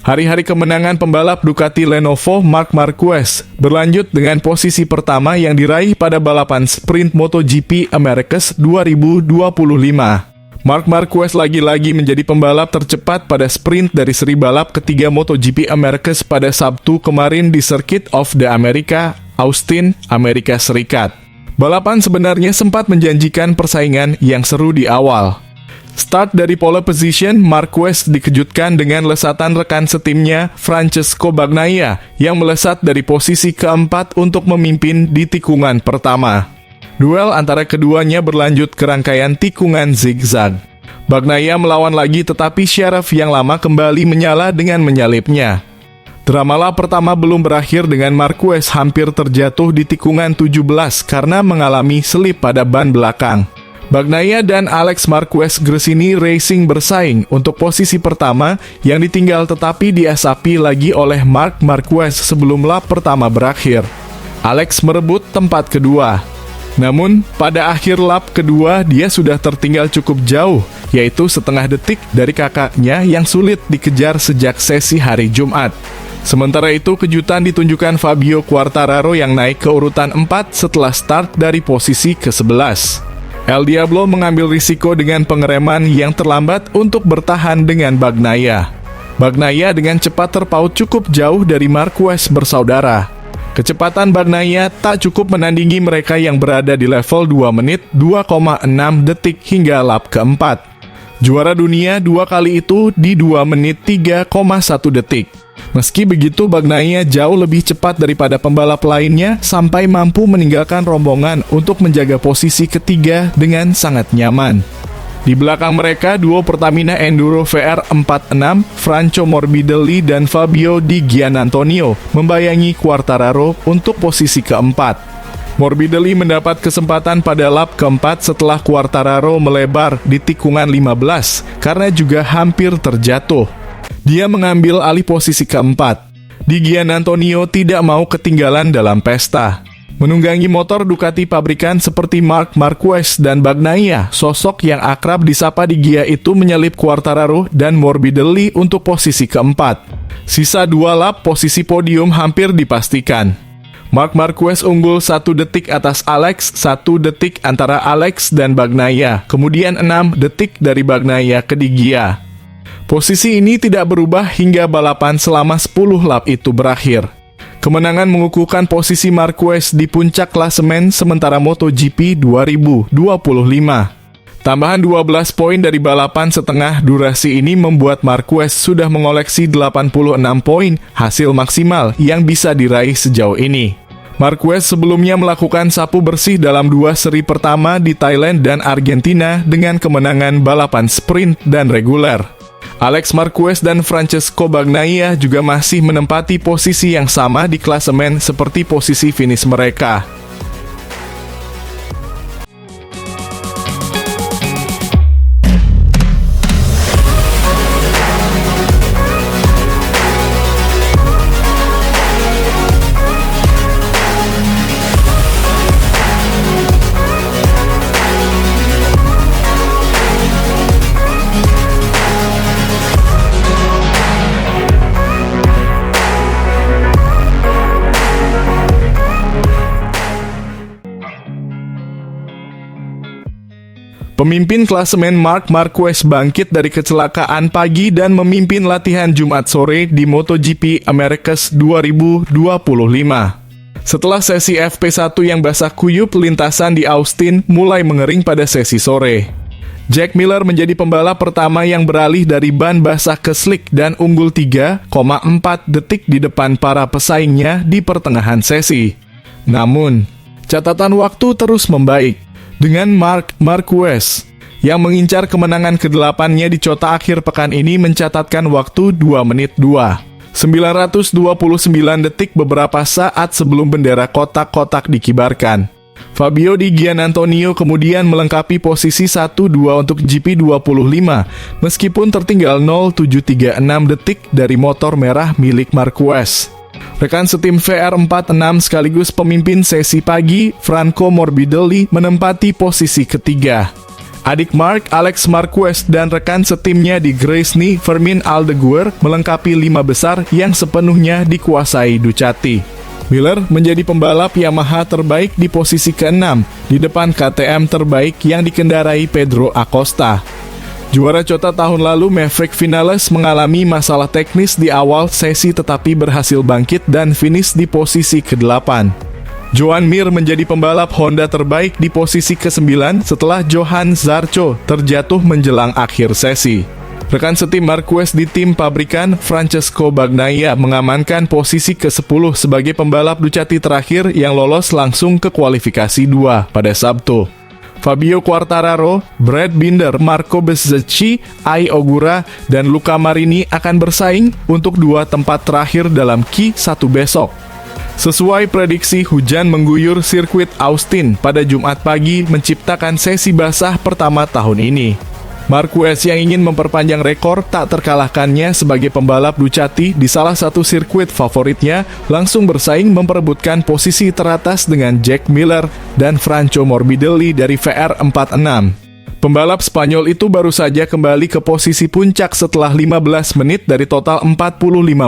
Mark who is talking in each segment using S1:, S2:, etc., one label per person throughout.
S1: Hari-hari kemenangan pembalap Ducati Lenovo Marc Marquez berlanjut dengan posisi pertama yang diraih pada balapan sprint MotoGP Americas 2025. Marc Marquez lagi-lagi menjadi pembalap tercepat pada sprint dari seri balap ketiga MotoGP Americas pada Sabtu kemarin di Circuit of the America, Austin, Amerika Serikat. Balapan sebenarnya sempat menjanjikan persaingan yang seru di awal. Start dari pole position, Marquez dikejutkan dengan lesatan rekan setimnya, Francesco Bagnaia, yang melesat dari posisi keempat untuk memimpin di tikungan pertama. Duel antara keduanya berlanjut ke rangkaian tikungan zigzag. Bagnaia melawan lagi tetapi syaraf yang lama kembali menyala dengan menyalipnya. Drama lap pertama belum berakhir dengan Marquez hampir terjatuh di tikungan 17 karena mengalami selip pada ban belakang. Bagnaia dan Alex Marquez Gresini Racing bersaing untuk posisi pertama yang ditinggal tetapi diasapi lagi oleh Marc Marquez sebelum lap pertama berakhir. Alex merebut tempat kedua. Namun, pada akhir lap kedua dia sudah tertinggal cukup jauh, yaitu setengah detik dari kakaknya yang sulit dikejar sejak sesi hari Jumat. Sementara itu, kejutan ditunjukkan Fabio Quartararo yang naik ke urutan 4 setelah start dari posisi ke-11. El Diablo mengambil risiko dengan pengereman yang terlambat untuk bertahan dengan Bagnaia. Bagnaia dengan cepat terpaut cukup jauh dari Marquez bersaudara. Kecepatan Bagnaia tak cukup menandingi mereka yang berada di level 2 menit 2,6 detik hingga lap keempat. Juara dunia dua kali itu di 2 menit 3,1 detik. Meski begitu, Bagnaia jauh lebih cepat daripada pembalap lainnya sampai mampu meninggalkan rombongan untuk menjaga posisi ketiga dengan sangat nyaman. Di belakang mereka, duo Pertamina Enduro VR46, Franco Morbidelli dan Fabio Di Giannantonio membayangi Quartararo untuk posisi keempat. Morbidelli mendapat kesempatan pada lap keempat setelah Quartararo melebar di tikungan 15 karena juga hampir terjatuh. Dia mengambil alih posisi keempat. Di Giannantonio tidak mau ketinggalan dalam pesta. Menunggangi motor Ducati pabrikan seperti Marc Marquez dan Bagnaia, sosok yang akrab disapa Di Gia itu menyalip Quartararo dan Morbidelli untuk posisi keempat. Sisa 2 lap, posisi podium hampir dipastikan. Marc Marquez unggul 1 detik atas Alex, 1 detik antara Alex dan Bagnaia, kemudian 6 detik dari Bagnaia ke Di Gia. Posisi ini tidak berubah hingga balapan selama 10 lap itu berakhir. Kemenangan mengukuhkan posisi Marquez di puncak klasemen sementara MotoGP 2025. Tambahan 12 poin dari balapan setengah durasi ini membuat Marquez sudah mengoleksi 86 poin hasil maksimal yang bisa diraih sejauh ini. Marquez sebelumnya melakukan sapu bersih dalam 2 seri pertama di Thailand dan Argentina dengan kemenangan balapan sprint dan reguler. Alex Marquez dan Francesco Bagnaia juga masih menempati posisi yang sama di klasemen seperti posisi finish mereka. Pemimpin klasemen Marc Marquez bangkit dari kecelakaan pagi dan memimpin latihan Jumat sore di MotoGP Americas 2025. Setelah sesi FP1 yang basah kuyup, lintasan di Austin mulai mengering pada sesi sore. Jack Miller menjadi pembalap pertama yang beralih dari ban basah ke slick dan unggul 3,4 detik di depan para pesaingnya di pertengahan sesi. Namun, catatan waktu terus membaik. Dengan Marc Marquez yang mengincar kemenangan ke-8-nya di Cota akhir pekan ini mencatatkan waktu 2 menit 929 detik beberapa saat sebelum bendera kotak-kotak dikibarkan. Fabio Di Giannantonio kemudian melengkapi posisi 1-2 untuk GP25 meskipun tertinggal 0,736 detik dari motor merah milik Marquez. Rekan setim VR46 sekaligus pemimpin sesi pagi, Franco Morbidelli menempati posisi ketiga. Adik Mark, Alex Marquez, dan rekan setimnya di Gracny, Fermin Aldeguer, melengkapi 5 besar yang sepenuhnya dikuasai Ducati. Miller menjadi pembalap Yamaha terbaik di posisi ke-6, di depan KTM terbaik yang dikendarai Pedro Acosta. Juara Cota tahun lalu Maverick Vinales mengalami masalah teknis di awal sesi tetapi berhasil bangkit dan finish di posisi ke-8. Joan Mir menjadi pembalap Honda terbaik di posisi ke-9 setelah Johan Zarco terjatuh menjelang akhir sesi. Rekan setim Marquez di tim pabrikan Francesco Bagnaia mengamankan posisi ke-10 sebagai pembalap Ducati terakhir yang lolos langsung ke kualifikasi 2 pada Sabtu. Fabio Quartararo, Brad Binder, Marco Bezzecchi, Ai Ogura, dan Luca Marini akan bersaing untuk 2 tempat terakhir dalam Q1 besok. Sesuai prediksi, hujan mengguyur sirkuit Austin pada Jumat pagi menciptakan sesi basah pertama tahun ini. Marquez yang ingin memperpanjang rekor tak terkalahkannya sebagai pembalap Ducati di salah satu sirkuit favoritnya langsung bersaing memperebutkan posisi teratas dengan Jack Miller dan Franco Morbidelli dari VR46. Pembalap Spanyol itu baru saja kembali ke posisi puncak setelah 15 menit dari total 45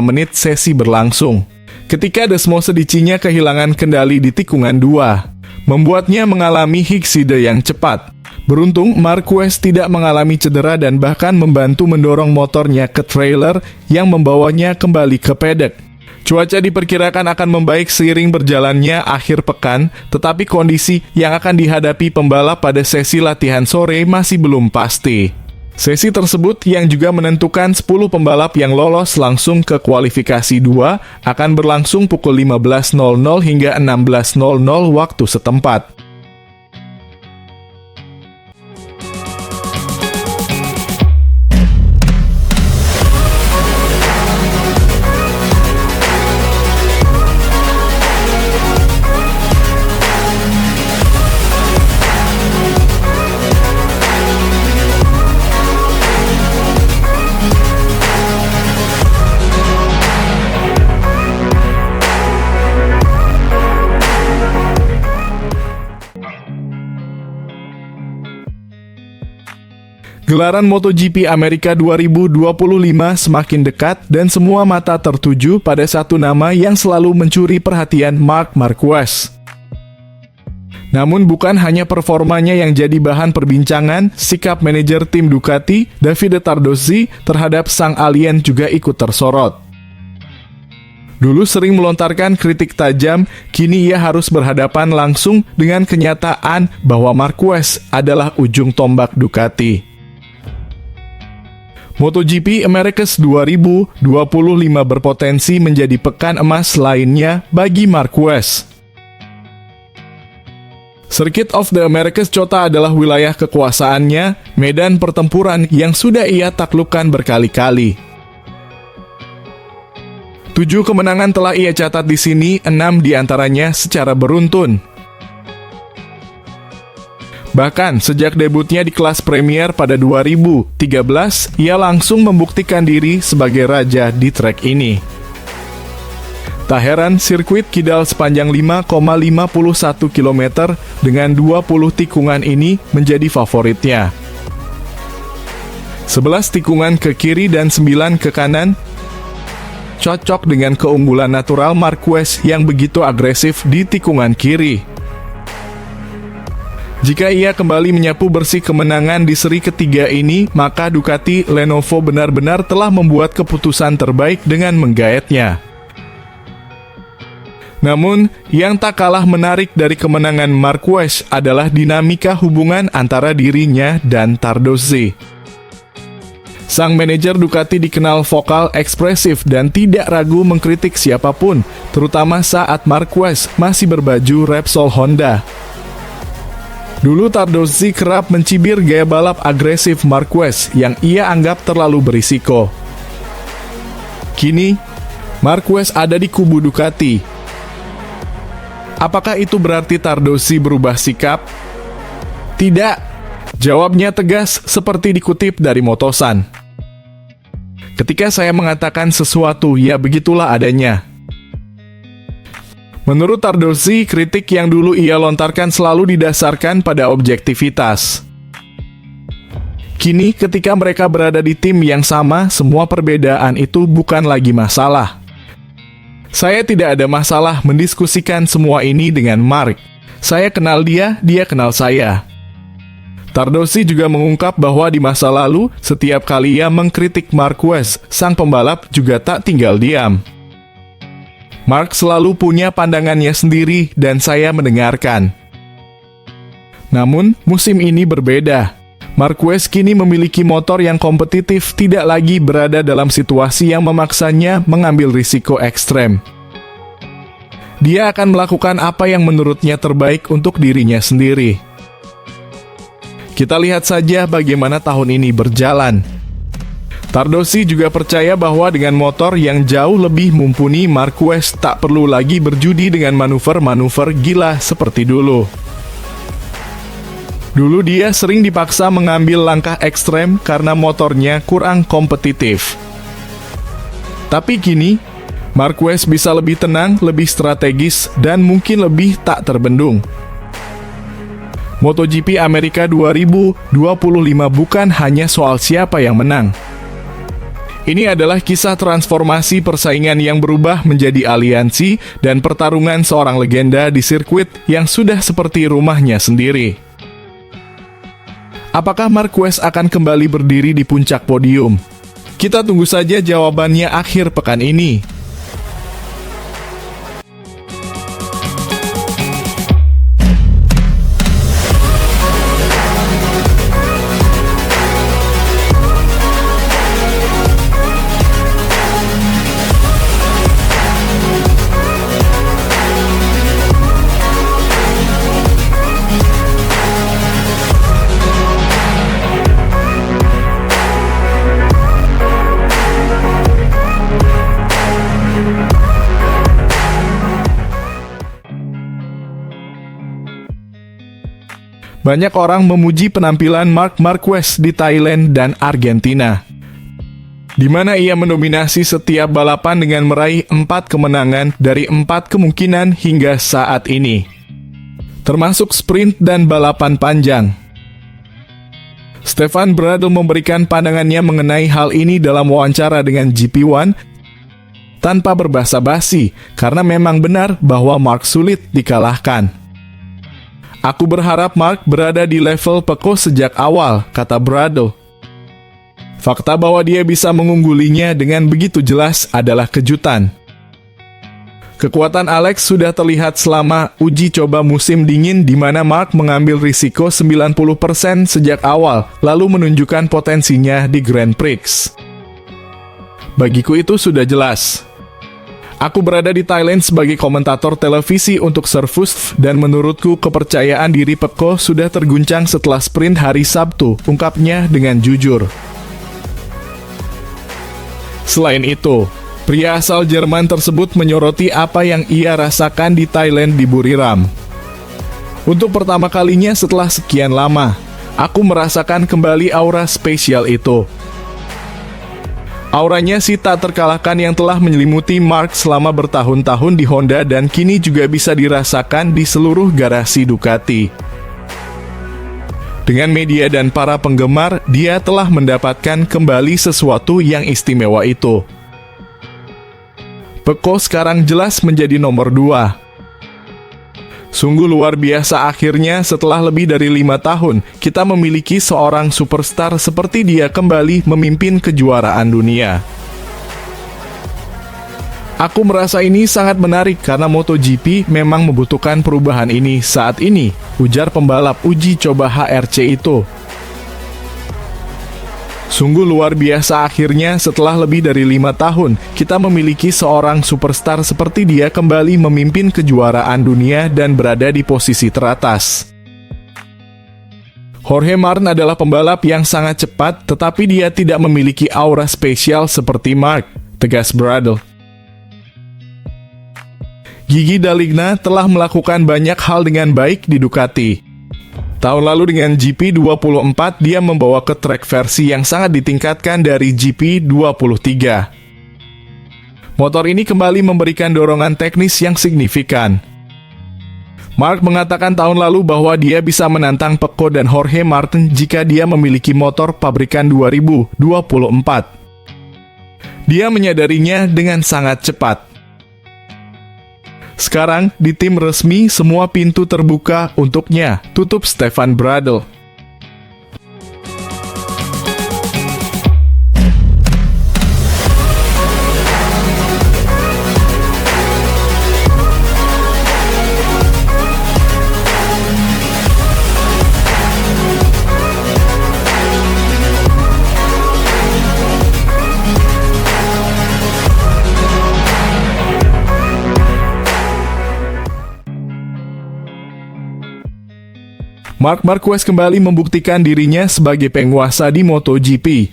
S1: menit sesi berlangsung. Ketika Desmosedicinya kehilangan kendali di tikungan 2, membuatnya mengalami hikkside yang cepat. Beruntung, Marquez tidak mengalami cedera dan bahkan membantu mendorong motornya ke trailer yang membawanya kembali ke paddock. Cuaca diperkirakan akan membaik seiring berjalannya akhir pekan, tetapi kondisi yang akan dihadapi pembalap pada sesi latihan sore masih belum pasti. Sesi tersebut yang juga menentukan 10 pembalap yang lolos langsung ke kualifikasi 2 akan berlangsung pukul 15.00 hingga 16.00 waktu setempat. Gelaran MotoGP Amerika 2025 semakin dekat dan semua mata tertuju pada satu nama yang selalu mencuri perhatian Marc Marquez. Namun bukan hanya performanya yang jadi bahan perbincangan, sikap manajer tim Ducati, Davide Tardozzi, terhadap sang alien juga ikut tersorot. Dulu sering melontarkan kritik tajam, kini ia harus berhadapan langsung dengan kenyataan bahwa Marquez adalah ujung tombak Ducati. MotoGP Americas 2025 berpotensi menjadi pekan emas lainnya bagi Marquez. Circuit of the Americas Cota adalah wilayah kekuasaannya, medan pertempuran yang sudah ia taklukkan berkali-kali. 7 kemenangan telah ia catat di sini, 6 diantaranya secara beruntun. Bahkan, sejak debutnya di kelas Premier pada 2013, ia langsung membuktikan diri sebagai raja di trek ini. Tak heran, sirkuit kidal sepanjang 5,51 km dengan 20 tikungan ini menjadi favoritnya. 11 tikungan ke kiri dan 9 ke kanan, cocok dengan keunggulan natural Marquez yang begitu agresif di tikungan kiri. Jika ia kembali menyapu bersih kemenangan di seri ketiga ini, maka Ducati Lenovo benar-benar telah membuat keputusan terbaik dengan menggaetnya. Namun, yang tak kalah menarik dari kemenangan Marquez adalah dinamika hubungan antara dirinya dan Tardozzi. Sang manajer Ducati dikenal vokal, ekspresif, dan tidak ragu mengkritik siapapun, terutama saat Marquez masih berbaju Repsol Honda. Dulu Tardozzi kerap mencibir gaya balap agresif Marquez yang ia anggap terlalu berisiko. Kini, Marquez ada di kubu Ducati. Apakah itu berarti Tardozzi berubah sikap? Tidak. Jawabnya tegas seperti dikutip dari Motosan. Ketika saya mengatakan sesuatu, ya begitulah adanya. Menurut Tardozzi, kritik yang dulu ia lontarkan selalu didasarkan pada objektivitas. Kini ketika mereka berada di tim yang sama, semua perbedaan itu bukan lagi masalah. Saya tidak ada masalah mendiskusikan semua ini dengan Mark. Saya kenal dia, dia kenal saya. Tardosi juga mengungkap bahwa di masa lalu, setiap kali ia mengkritik Marquez, sang pembalap juga tak tinggal diam. Mark selalu punya pandangannya sendiri dan saya mendengarkan. Namun, musim ini berbeda. Marquez kini memiliki motor yang kompetitif, tidak lagi berada dalam situasi yang memaksanya mengambil risiko ekstrem. Dia akan melakukan apa yang menurutnya terbaik untuk dirinya sendiri. Kita lihat saja bagaimana tahun ini berjalan. Tardosi juga percaya bahwa dengan motor yang jauh lebih mumpuni, Marquez tak perlu lagi berjudi dengan manuver-manuver gila seperti dulu. Dulu dia sering dipaksa mengambil langkah ekstrem karena motornya kurang kompetitif. Tapi kini, Marquez bisa lebih tenang, lebih strategis, dan mungkin lebih tak terbendung. MotoGP Amerika 2025 bukan hanya soal siapa yang menang. Ini adalah kisah transformasi persaingan yang berubah menjadi aliansi dan pertarungan seorang legenda di sirkuit yang sudah seperti rumahnya sendiri. Apakah Marquez akan kembali berdiri di puncak podium? Kita tunggu saja jawabannya akhir pekan ini. Banyak orang memuji penampilan Marc Marquez di Thailand dan Argentina, di mana ia mendominasi setiap balapan dengan meraih 4 kemenangan dari 4 kemungkinan hingga saat ini, termasuk sprint dan balapan panjang. Stefan Bradl memberikan pandangannya mengenai hal ini dalam wawancara dengan GP1 tanpa berbasa-basi, karena memang benar bahwa Marc sulit dikalahkan. Aku berharap Marc berada di level Pecco sejak awal, kata Bradl. Fakta bahwa dia bisa mengunggulinya dengan begitu jelas adalah kejutan. Kekuatan Alex sudah terlihat selama uji coba musim dingin di mana Marc mengambil risiko 90% sejak awal, lalu menunjukkan potensinya di Grand Prix. Bagiku itu sudah jelas. Aku berada di Thailand sebagai komentator televisi untuk Servus dan menurutku kepercayaan diri Pecco sudah terguncang setelah sprint hari Sabtu, ungkapnya dengan jujur. Selain itu, pria asal Jerman tersebut menyoroti apa yang ia rasakan di Thailand di Buriram. Untuk pertama kalinya setelah sekian lama, aku merasakan kembali aura spesial itu. Auranya si tak terkalahkan yang telah menyelimuti Marc selama bertahun-tahun di Honda dan kini juga bisa dirasakan di seluruh garasi Ducati. Dengan media dan para penggemar, dia telah mendapatkan kembali sesuatu yang istimewa itu. Pecco sekarang jelas menjadi nomor 2. Sungguh luar biasa akhirnya setelah lebih dari 5 tahun, kita memiliki seorang superstar seperti dia kembali memimpin kejuaraan dunia. Aku merasa ini sangat menarik karena MotoGP memang membutuhkan perubahan ini saat ini, ujar pembalap uji coba HRC itu. Sungguh luar biasa akhirnya setelah lebih dari 5 tahun, kita memiliki seorang superstar seperti dia kembali memimpin kejuaraan dunia dan berada di posisi teratas. Jorge Martin adalah pembalap yang sangat cepat, tetapi dia tidak memiliki aura spesial seperti Marc, tegas Bradl. Gigi D'Aligna telah melakukan banyak hal dengan baik di Ducati. Tahun lalu dengan GP24, dia membawa ke trek versi yang sangat ditingkatkan dari GP23. Motor ini kembali memberikan dorongan teknis yang signifikan. Mark mengatakan tahun lalu bahwa dia bisa menantang Pecco dan Jorge Martin jika dia memiliki motor pabrikan 2024. Dia menyadarinya dengan sangat cepat. Sekarang, di tim resmi, semua pintu terbuka untuknya, tutup Stefan Bradl. Marc Marquez kembali membuktikan dirinya sebagai penguasa di MotoGP.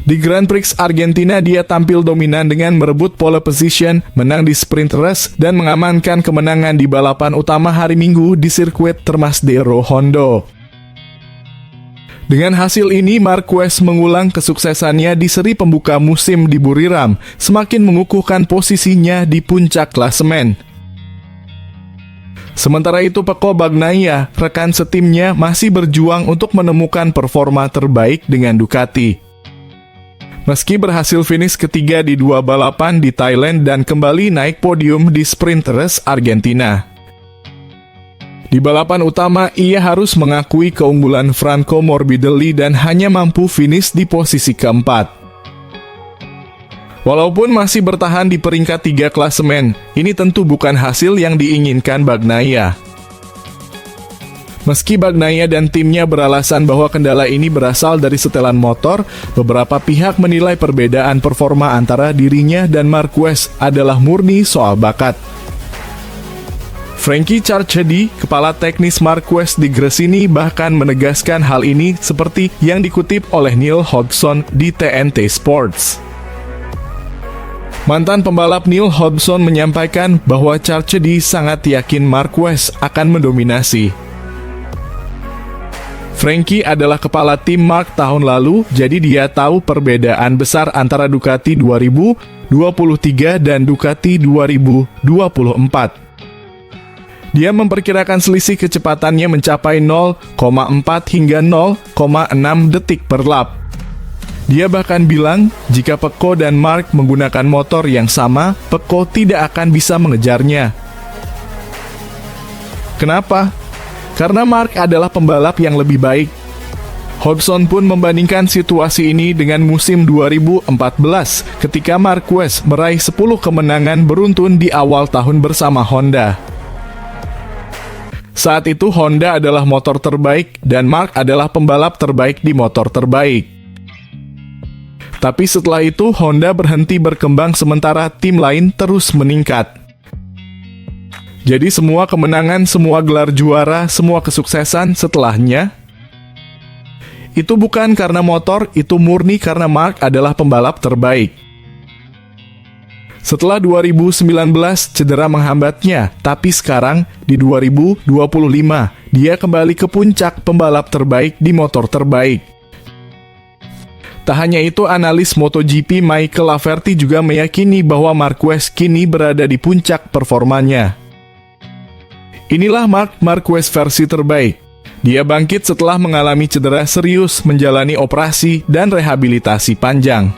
S1: Di Grand Prix Argentina, dia tampil dominan dengan merebut pole position, menang di sprint race, dan mengamankan kemenangan di balapan utama hari Minggu di sirkuit Termasdero Hondo. Dengan hasil ini, Marquez mengulang kesuksesannya di seri pembuka musim di Buriram, semakin mengukuhkan posisinya di puncak klasemen. Sementara itu, Pecco Bagnaia, rekan setimnya, masih berjuang untuk menemukan performa terbaik dengan Ducati. Meski berhasil finish ketiga di 2 balapan di Thailand dan kembali naik podium di sprint race Argentina. Di balapan utama, ia harus mengakui keunggulan Franco Morbidelli dan hanya mampu finish di posisi keempat. Walaupun masih bertahan di peringkat 3 klasemen, ini tentu bukan hasil yang diinginkan Bagnaia. Meski Bagnaia dan timnya beralasan bahwa kendala ini berasal dari setelan motor, beberapa pihak menilai perbedaan performa antara dirinya dan Marquez adalah murni soal bakat. Frankie Charchedi, kepala teknis Marquez di Gresini, bahkan menegaskan hal ini seperti yang dikutip oleh Neil Hodgson di TNT Sports. Mantan pembalap Neil Hodgson menyampaikan bahwa Charchedi sangat yakin Marquez akan mendominasi. Frankie adalah kepala tim Marc tahun lalu, jadi dia tahu perbedaan besar antara Ducati 2023 dan Ducati 2024. Dia memperkirakan selisih kecepatannya mencapai 0,4 hingga 0,6 detik per lap. Dia bahkan bilang, jika Pecco dan Marc menggunakan motor yang sama, Pecco tidak akan bisa mengejarnya. Kenapa? Karena Marc adalah pembalap yang lebih baik. Hodgson pun membandingkan situasi ini dengan musim 2014, ketika Marquez meraih 10 kemenangan beruntun di awal tahun bersama Honda. Saat itu Honda adalah motor terbaik dan Marc adalah pembalap terbaik di motor terbaik. Tapi setelah itu Honda berhenti berkembang sementara tim lain terus meningkat. Jadi semua kemenangan, semua gelar juara, semua kesuksesan setelahnya, itu bukan karena motor, itu murni karena Marc adalah pembalap terbaik. Setelah 2019 cedera menghambatnya, tapi sekarang di 2025 dia kembali ke puncak pembalap terbaik di motor terbaik. Tak hanya itu, analis MotoGP Michael Laverty juga meyakini bahwa Marquez kini berada di puncak performanya. Inilah Marc Marquez versi terbaik. Dia bangkit setelah mengalami cedera serius, menjalani operasi dan rehabilitasi panjang.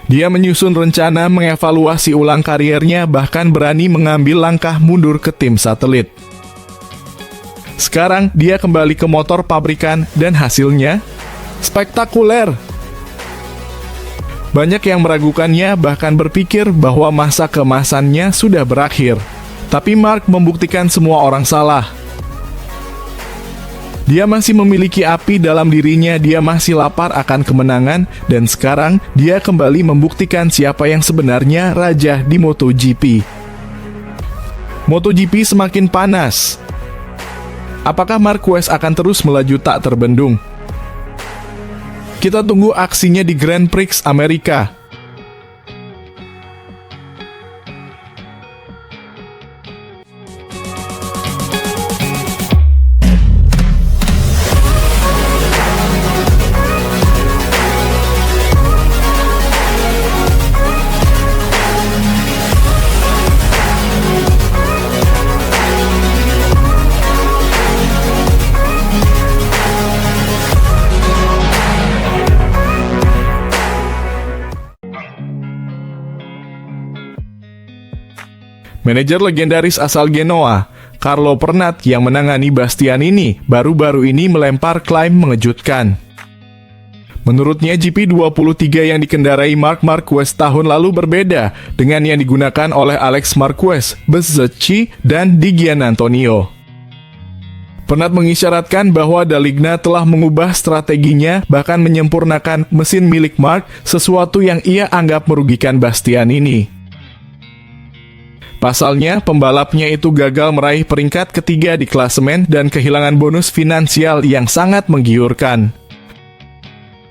S1: Dia menyusun rencana mengevaluasi ulang kariernya, bahkan berani mengambil langkah mundur ke tim satelit. Sekarang dia kembali ke motor pabrikan dan hasilnya spektakuler. Banyak yang meragukannya, bahkan berpikir bahwa masa keemasannya sudah berakhir. Tapi Marc membuktikan semua orang salah. Dia masih memiliki api dalam dirinya, dia masih lapar akan kemenangan, dan sekarang dia kembali membuktikan siapa yang sebenarnya raja di MotoGP. MotoGP semakin panas. Apakah Marquez akan terus melaju tak terbendung? Kita tunggu aksinya di Grand Prix Amerika. Manajer legendaris asal Genoa, Carlo Pernat, yang menangani Bastianini baru-baru ini melempar klaim mengejutkan. Menurutnya GP23 yang dikendarai Marc Marquez tahun lalu berbeda dengan yang digunakan oleh Alex Marquez, Bezzecchi, dan Di Giannantonio. Pernat mengisyaratkan bahwa Daligna telah mengubah strateginya, bahkan menyempurnakan mesin milik Marc, sesuatu yang ia anggap merugikan Bastianini. Pasalnya, pembalapnya itu gagal meraih peringkat ketiga di klasemen dan kehilangan bonus finansial yang sangat menggiurkan.